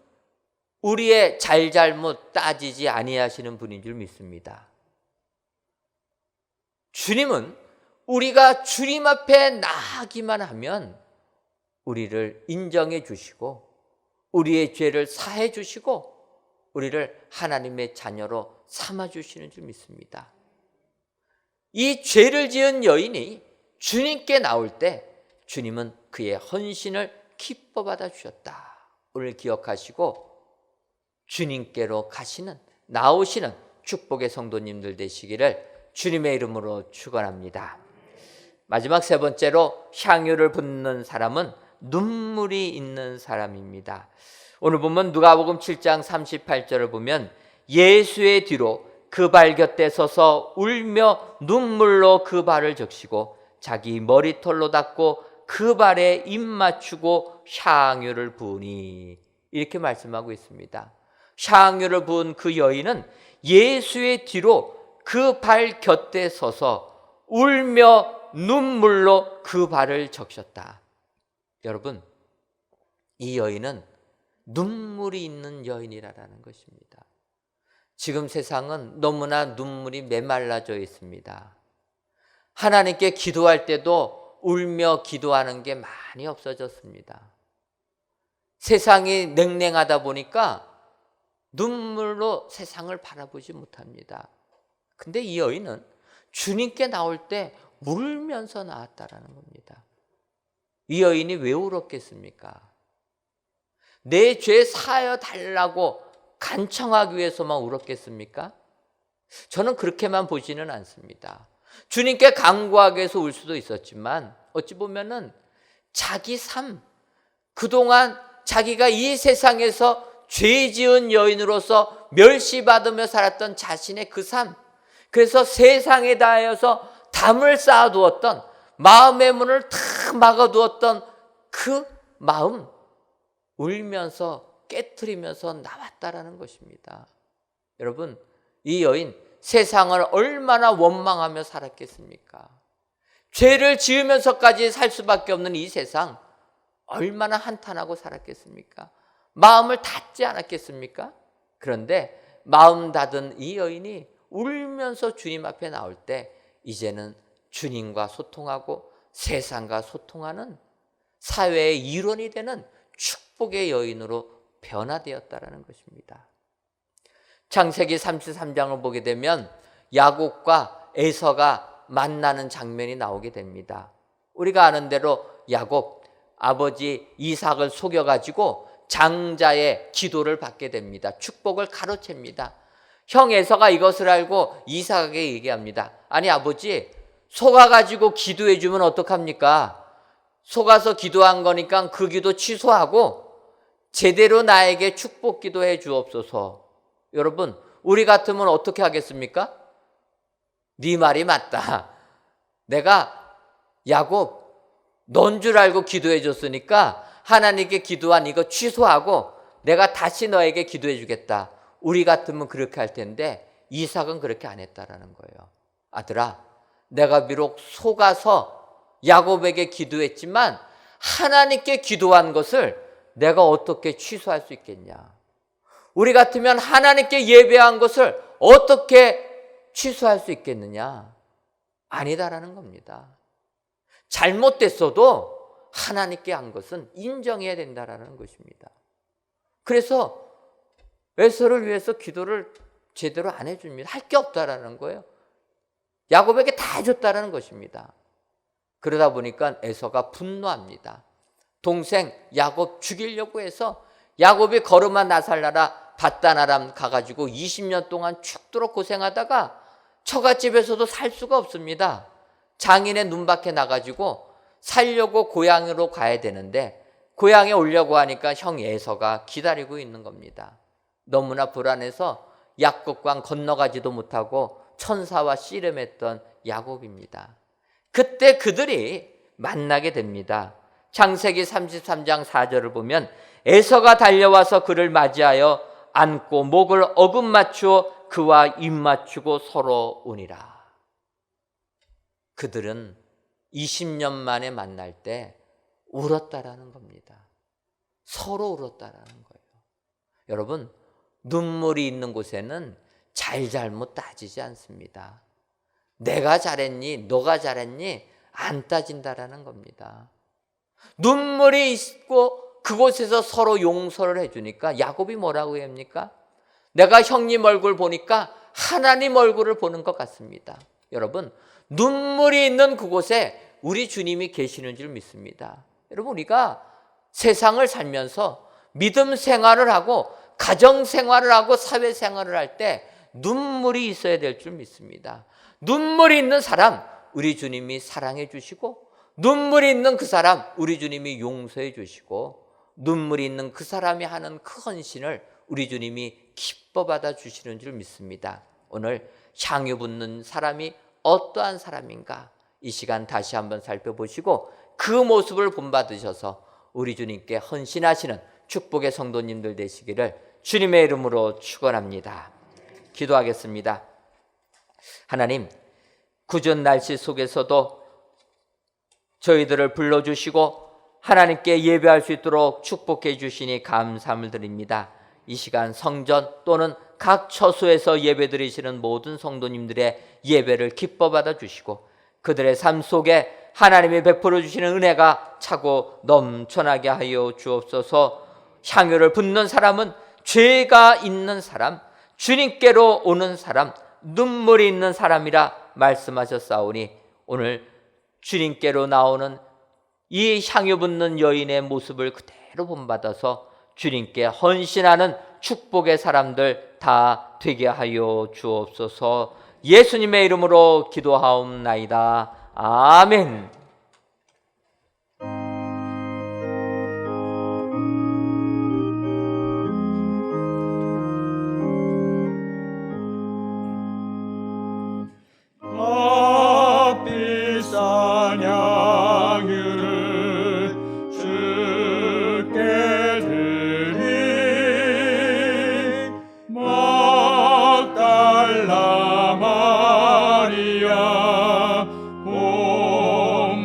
우리의 잘잘못 따지지 아니하시는 분인 줄 믿습니다. 주님은 우리가 주님 앞에 나아가기만 하면 우리를 인정해 주시고 우리의 죄를 사해 주시고 우리를 하나님의 자녀로 삼아 주시는 줄 믿습니다. 이 죄를 지은 여인이 주님께 나올 때 주님은 그의 헌신을 기뻐 받아 주셨다. 오늘 기억하시고 주님께로 나오시는 축복의 성도님들 되시기를 주님의 이름으로 축원합니다. 마지막 세 번째로 향유를 붓는 사람은 눈물이 있는 사람입니다. 오늘 보면 누가복음 7장 38절을 보면 예수의 뒤로 그 발 곁에 서서 울며 눈물로 그 발을 적시고 자기 머리털로 닦고 그 발에 입 맞추고 향유를 부으니, 이렇게 말씀하고 있습니다. 향유를 부은 그 여인은 예수의 뒤로 그 발 곁에 서서 울며 눈물로 그 발을 적셨다. 여러분, 이 여인은 눈물이 있는 여인이라는 것입니다. 지금 세상은 너무나 눈물이 메말라져 있습니다. 하나님께 기도할 때도 울며 기도하는 게 많이 없어졌습니다. 세상이 냉랭하다 보니까 눈물로 세상을 바라보지 못합니다. 근데 이 여인은 주님께 나올 때 울면서 나왔다라는 겁니다. 이 여인이 왜 울었겠습니까? 내 죄 사하여 달라고 간청하기 위해서만 울었겠습니까? 저는 그렇게만 보지는 않습니다. 주님께 간구하기 위해서 울 수도 있었지만 어찌 보면은 자기 삶, 그동안 자기가 이 세상에서 죄 지은 여인으로서 멸시받으며 살았던 자신의 그 삶, 그래서 세상에 다하여서 담을 쌓아두었던, 마음의 문을 탁 막아두었던 그 마음, 울면서 깨트리면서 나왔다라는 것입니다. 여러분, 이 여인 세상을 얼마나 원망하며 살았겠습니까? 죄를 지으면서까지 살 수밖에 없는 이 세상 얼마나 한탄하고 살았겠습니까? 마음을 닫지 않았겠습니까? 그런데 마음 닫은 이 여인이 울면서 주님 앞에 나올 때 이제는 주님과 소통하고 세상과 소통하는 사회의 일원이 되는 축복의 여인으로 변화되었다라는 것입니다. 창세기 33장을 보게 되면 야곱과 에서가 만나는 장면이 나오게 됩니다. 우리가 아는 대로 야곱, 아버지 이삭을 속여가지고 장자의 기도를 받게 됩니다. 축복을 가로챕니다. 형 에서가 이것을 알고 이삭에게 얘기합니다. 아니 아버지, 속아가지고 기도해주면 어떡합니까? 속아서 기도한 거니까 그 기도 취소하고 제대로 나에게 축복 기도해 주옵소서. 여러분, 우리 같으면 어떻게 하겠습니까? 네 말이 맞다. 내가 야곱 넌 줄 알고 기도해 줬으니까 하나님께 기도한 이거 취소하고 내가 다시 너에게 기도해 주겠다. 우리 같으면 그렇게 할 텐데 이삭은 그렇게 안 했다라는 거예요. 아들아, 내가 비록 속아서 야곱에게 기도했지만 하나님께 기도한 것을 내가 어떻게 취소할 수 있겠냐? 우리 같으면 하나님께 예배한 것을 어떻게 취소할 수 있겠느냐? 아니다라는 겁니다. 잘못됐어도 하나님께 한 것은 인정해야 된다라는 것입니다. 그래서 에서를 위해서 기도를 제대로 안 해줍니다. 할 게 없다라는 거예요. 야곱에게 다 해줬다라는 것입니다. 그러다 보니까 에서가 분노합니다. 동생 야곱 죽이려고 해서 야곱이 거름한 나살나라 밧단-아람 가가지고 20년 동안 죽도록 고생하다가 처갓집에서도 살 수가 없습니다. 장인의 눈밖에 나가지고 살려고 고향으로 가야 되는데 고향에 오려고 하니까 형 에서가 기다리고 있는 겁니다. 너무나 불안해서 약국강 건너가지도 못하고 천사와 씨름했던 야곱입니다. 그때 그들이 만나게 됩니다. 창세기 33장 4절을 보면 에서가 달려와서 그를 맞이하여 안고 목을 어금 맞추어 그와 입맞추고 서로 우니라. 그들은 20년 만에 만날 때 울었다라는 겁니다. 서로 울었다라는 거예요. 여러분, 눈물이 있는 곳에는 잘잘못 따지지 않습니다. 내가 잘했니? 너가 잘했니? 안 따진다라는 겁니다. 눈물이 있고 그곳에서 서로 용서를 해주니까 야곱이 뭐라고 합니까? 내가 형님 얼굴 보니까 하나님 얼굴을 보는 것 같습니다. 여러분, 눈물이 있는 그곳에 우리 주님이 계시는 줄 믿습니다. 여러분, 우리가 세상을 살면서 믿음 생활을 하고 가정 생활을 하고 사회 생활을 할 때 눈물이 있어야 될 줄 믿습니다. 눈물이 있는 사람 우리 주님이 사랑해 주시고, 눈물이 있는 그 사람 우리 주님이 용서해 주시고, 눈물이 있는 그 사람이 하는 그 헌신을 우리 주님이 기뻐 받아 주시는 줄 믿습니다. 오늘 향유 붓는 사람이 어떠한 사람인가 이 시간 다시 한번 살펴보시고 그 모습을 본받으셔서 우리 주님께 헌신하시는 축복의 성도님들 되시기를 주님의 이름으로 축원합니다. 기도하겠습니다. 하나님, 궂은 날씨 속에서도 저희들을 불러주시고 하나님께 예배할 수 있도록 축복해 주시니 감사함을 드립니다. 이 시간 성전 또는 각 처소에서 예배드리시는 모든 성도님들의 예배를 기뻐 받아 주시고 그들의 삶 속에 하나님이 베풀어 주시는 은혜가 차고 넘쳐나게 하여 주옵소서. 향유를 붓는 사람은 죄가 있는 사람, 주님께로 오는 사람, 눈물이 있는 사람이라 말씀하셨사오니 오늘 주님께로 나오는 이 향유 붓는 여인의 모습을 그대로 본받아서 주님께 헌신하는 축복의 사람들 다 되게 하여 주옵소서. 예수님의 이름으로 기도하옵나이다. 아멘. 값비싼 향유를 주께 드린 막달라 마리아 본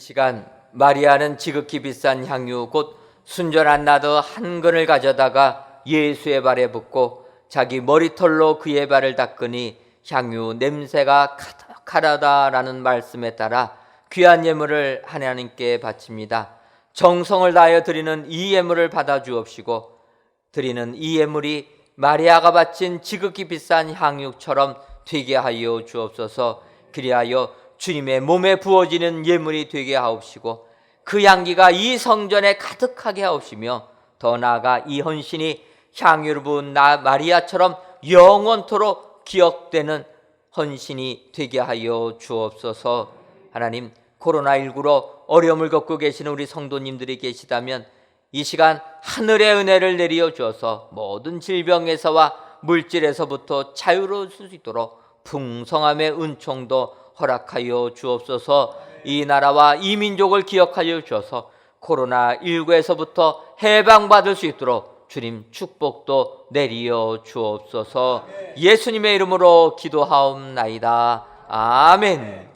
시간 마리아는 지극히 비싼 향유 곧 순전한 나드 한 근을 가져다가 예수의 발에 붓고 자기 머리털로 그의 발을 닦으니 향유 냄새가 가득하다라는 말씀에 따라 귀한 예물을 하나님께 바칩니다. 정성을 다하여 드리는 이 예물을 받아 주옵시고 드리는 이 예물이 마리아가 바친 지극히 비싼 향유처럼 되게 하여 주옵소서. 그리하여 주님의 몸에 부어지는 예물이 되게 하옵시고 그 향기가 이 성전에 가득하게 하옵시며 더 나아가 이 헌신이 향유를 부은 마리아처럼 영원토록 기억되는 헌신이 되게 하여 주옵소서. 하나님, 코로나19로 어려움을 겪고 계시는 우리 성도님들이 계시다면 이 시간 하늘의 은혜를 내려 주어서 모든 질병에서와 물질에서부터 자유로울 수 있도록 풍성함의 은총도 허락하여 주옵소서. 이 나라와 이 민족을 기억하여 주어서 코로나19에서부터 해방받을 수 있도록 주님 축복도 내리어 주옵소서. 예수님의 이름으로 기도하옵나이다. 아멘.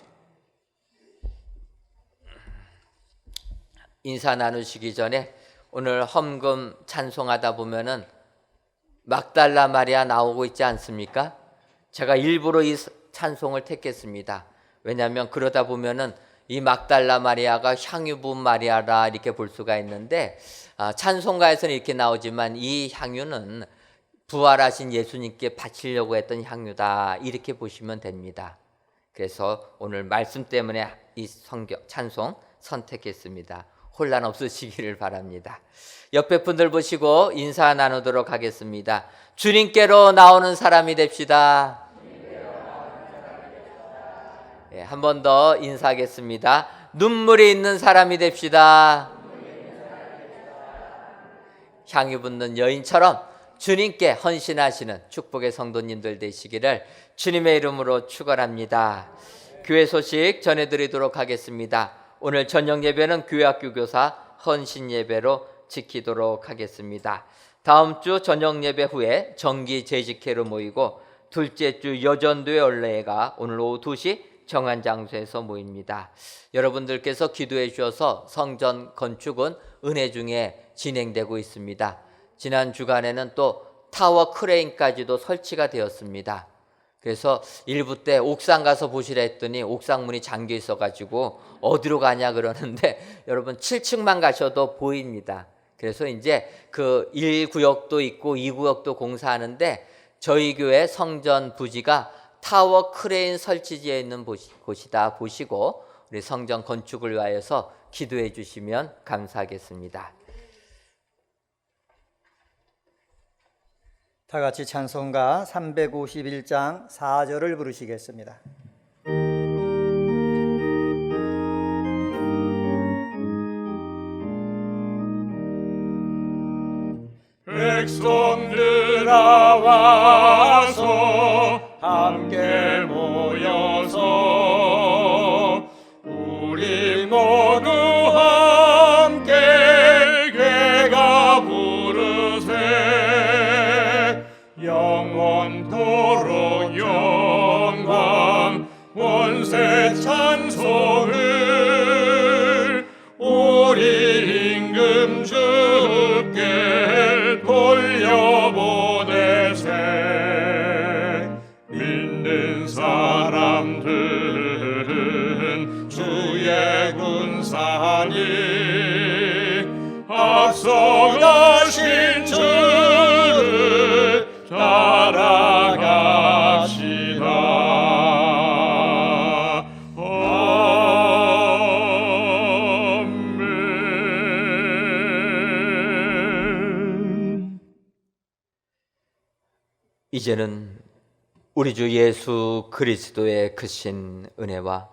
인사 나누시기 전에 오늘 헌금 찬송하다 보면은 막달라 마리아 나오고 있지 않습니까? 제가 일부러 이 찬송을 택했습니다. 왜냐하면 그러다 보면은 이 막달라 마리아가 향유 부은 마리아라 이렇게 볼 수가 있는데 찬송가에서는 이렇게 나오지만 이 향유는 부활하신 예수님께 바치려고 했던 향유다 이렇게 보시면 됩니다. 그래서 오늘 말씀 때문에 이 찬송 선택했습니다. 혼란 없으시기를 바랍니다. 옆에 분들 보시고 인사 나누도록 하겠습니다. 주님께로 나오는 사람이 됩시다. 네, 한 번 더 인사하겠습니다. 눈물이 있는 사람이 됩시다. 향유 붓는 여인처럼 주님께 헌신하시는 축복의 성도님들 되시기를 주님의 이름으로 축원합니다. 교회 소식 전해드리도록 하겠습니다. 오늘 저녁 예배는 교회학교 교사 헌신 예배로 지키도록 하겠습니다. 다음 주 저녁 예배 후에 정기 재직회로 모이고 둘째 주 여전도의 올레가 오늘 오후 2시 정한 장소에서 모입니다. 여러분들께서 기도해 주셔서 성전 건축은 은혜 중에 진행되고 있습니다. 지난 주간에는 또 타워 크레인까지도 설치가 되었습니다. 그래서 일부 때 옥상 가서 보시라 했더니 옥상 문이 잠겨 있어가지고 어디로 가냐 그러는데 여러분 7층만 가셔도 보입니다. 그래서 이제 그 1구역도 있고 2구역도 공사하는데 저희 교회 성전 부지가 타워 크레인 설치지에 있는 곳이다 보시고 우리 성전 건축을 위하여서 기도해 주시면 감사하겠습니다. 다 같이 찬송가 351장 4절을 부르시겠습니다. 백성들아 와서 함께 모여서 우리 모두 함께 괴가 부르세 영원토록 영광 원세 찬송을 우리 임금 주께 돌려보내세 믿는 사람들은 주의 군사니 앞서가신 주를 따라갑시다. 아멘. 이제는 우리 주 예수 그리스도의 크신 은혜와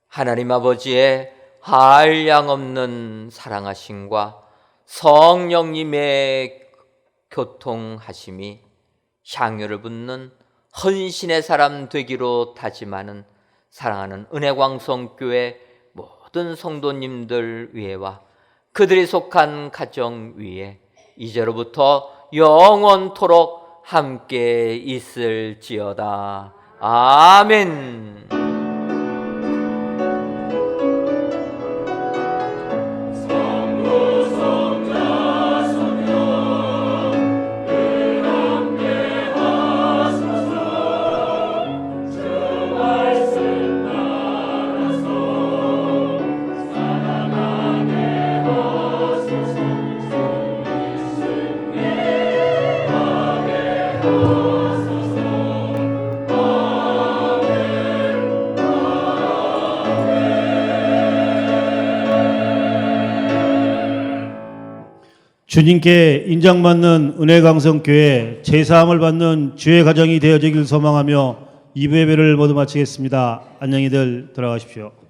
하나님 아버지의 한량없는 사랑하심과 성령님의 교통하심이 향유를 붓는 헌신의 사람 되기로 다짐하는 사랑하는 은혜광성교회 모든 성도님들 위에와 그들이 속한 가정 위에 이제로부터 영원토록 함께 있을지어다. 아멘. 주님께 인정받는 은혜강성교회 제사함을 받는 주의 가정이 되어지길 소망하며 2부 예배를 모두 마치겠습니다. 안녕히들 돌아가십시오.